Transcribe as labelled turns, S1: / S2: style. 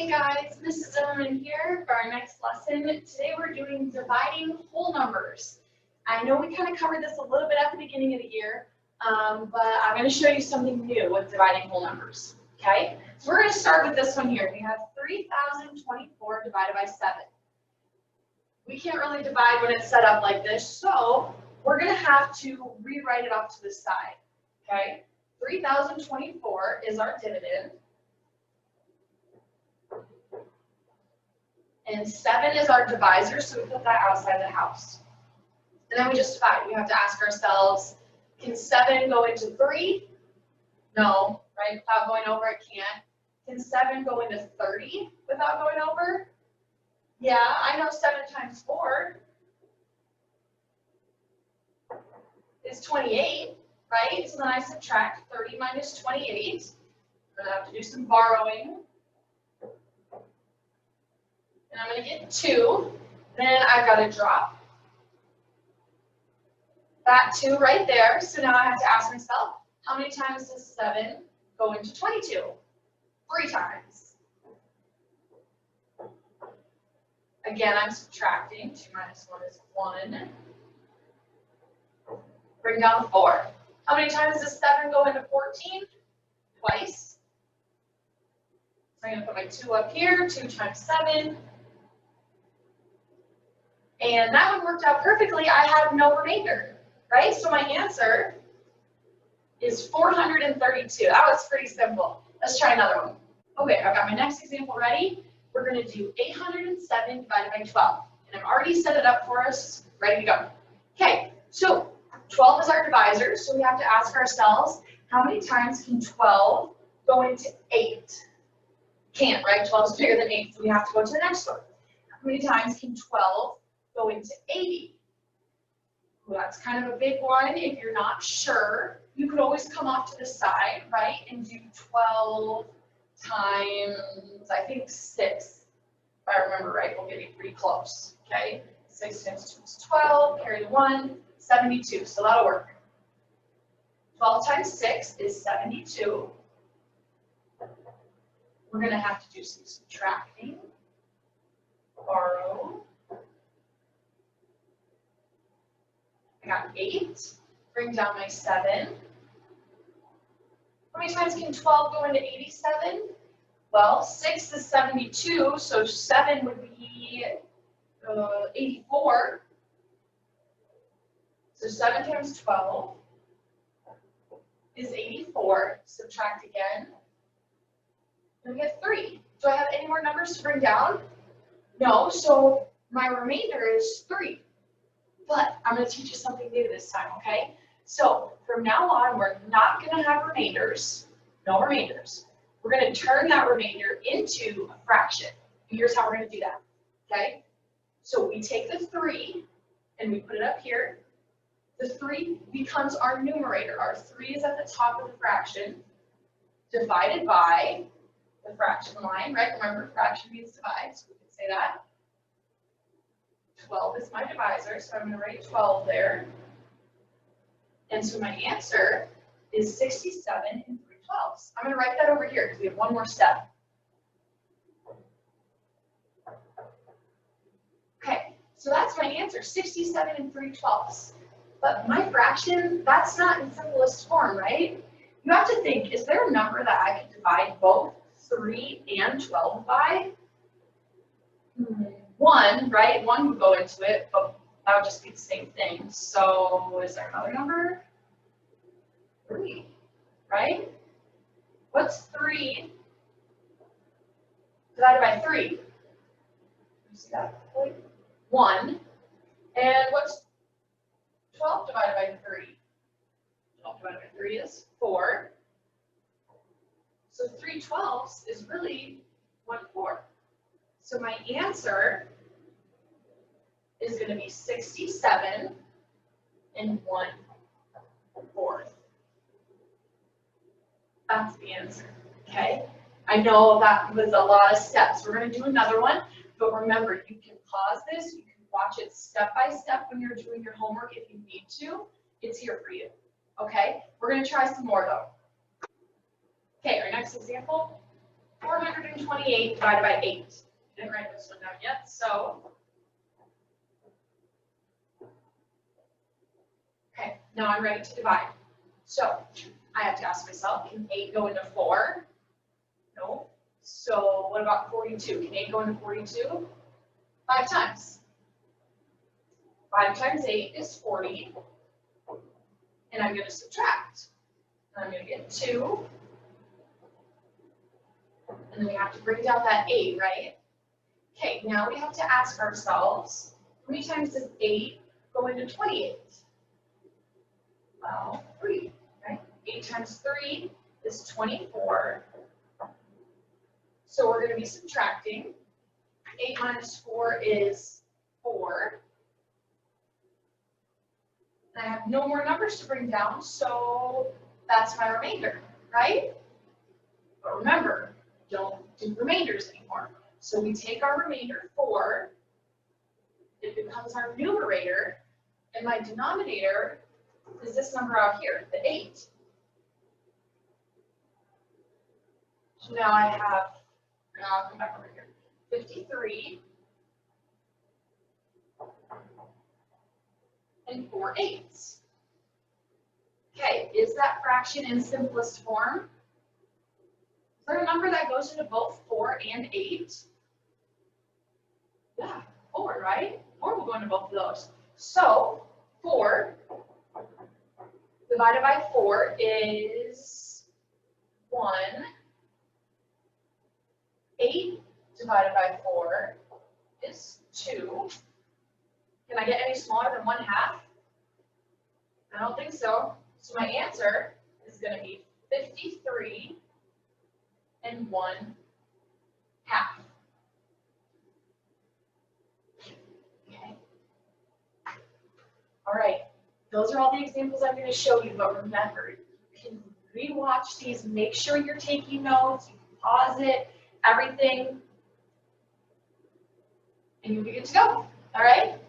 S1: Hey guys, Mrs. Zimmerman here for our next lesson. Today we're doing dividing whole numbers. I know we kind of covered this a little bit at the beginning of the year, but I'm going to show you something new with dividing whole numbers. Okay, so we're going to start with this one here. We have 3,024 divided by 7. We can't really divide when it's set up like this, so we're going to have to rewrite it off to the side. Okay, 3,024 is our dividend. And 7 is our divisor, so we put that outside the house. And then we just divide. We have to ask ourselves, can 7 go into 3? No, right? Without going over, it can't. Can 7 go into 30 without going over? Yeah, I know 7 times 4 is 28, right? So then I subtract 30 minus 28. I'm going to have to do some borrowing. And I'm going to get 2. Then I've got to drop that 2 right there. So now I have to ask myself, how many times does 7 go into 22? 3 times. Again, I'm subtracting. 2 minus 1 is 1. Bring down the 4. How many times does 7 go into 14? Twice. So I'm going to put my 2 up here. 2 times 7. And that one worked out perfectly. I have no remainder, right? So my answer is 432. That was pretty simple. Let's try another one. Okay, I've got my next example ready. We're going to do 807 divided by 12. And I've already set it up for us, ready to go. Okay, so 12 is our divisor, so we have to ask ourselves, how many times can 12 go into 8? Can't, right? 12 is bigger than 8, so we have to go to the next one. How many times can 12 go into 80? Well, that's kind of a big one. If you're not sure, you could always come off to the side, right, and do 12 times, I think 6. If I remember right, we'll get pretty close, okay? 6 times 2 is 12, carry the 1, 72, so that'll work. 12 times 6 is 72. We're going to have to do some subtracting. Borrow. I got 8. Bring down my 7. How many times can 12 go into 87? Well, 6 is 72, so 7 would be 84. So 7 times 12 is 84. Subtract again. And we get 3. Do I have any more numbers to bring down? No, so my remainder is 3. But I'm going to teach you something new this time, okay? So from now on, we're not going to have remainders. No remainders. We're going to turn that remainder into a fraction. Here's how we're going to do that, okay? So we take the 3 and we put it up here. The 3 becomes our numerator. Our 3 is at the top of the fraction, divided by the fraction line, right? Remember, fraction means divide, so we can say that. 12 is my divisor, so I'm going to write 12 there. And so my answer is 67 and 3/12. I'm going to write that over here because we have one more step. Okay, so that's my answer, 67 and 3/12. But my fraction, that's not in simplest form, right? You have to think, is there a number that I could divide both 3 and 12 by? 1, right? 1 would go into it, but that would just be the same thing. So is there another number? 3, right? What's 3 divided by 3? You see that? 1. And what's 12 divided by 3? 12 divided by 3 is 4. So 3/12 is really 1/4. So my answer is going to be 67 and 1/4. That's the answer, okay? I know that was a lot of steps. We're going to do another one, but remember, you can pause this. You can watch it step by step when you're doing your homework if you need to. It's here for you, okay? We're going to try some more, though. Okay, our next example. 428 divided by 8. Didn't write this one down yet, so. Okay, now I'm ready to divide. So I have to ask myself, can 8 go into 4? No. So what about 42? Can 8 go into 42? 5 times. 5 times 8 is 40. And I'm going to subtract. And I'm going to get 2. And then we have to bring down that 8, right? Okay, now we have to ask ourselves, how many times does 8 go into 28? Well, 3, right? 8 times 3 is 24. So we're going to be subtracting. 8 minus 4 is 4. And I have no more numbers to bring down, so that's my remainder, right? But remember, don't do remainders anymore. So we take our remainder, 4, it becomes our numerator, and my denominator is this number out here, the 8. So now I have, and I'll come back over here, 53 and 4/8. Okay, is that fraction in simplest form? Is there a number that goes into both 4 and 8? Yeah, 4, right? 4 will go into both of those. So 4 divided by 4 is 1. 8 divided by 4 is 2. Can I get any smaller than 1/2? I don't think so. So my answer is going to be 53 and 1/2. Okay. All right. Those are all the examples I'm going to show you, but remember, you can rewatch these, make sure you're taking notes, you can pause it, everything, and you'll be good to go. All right?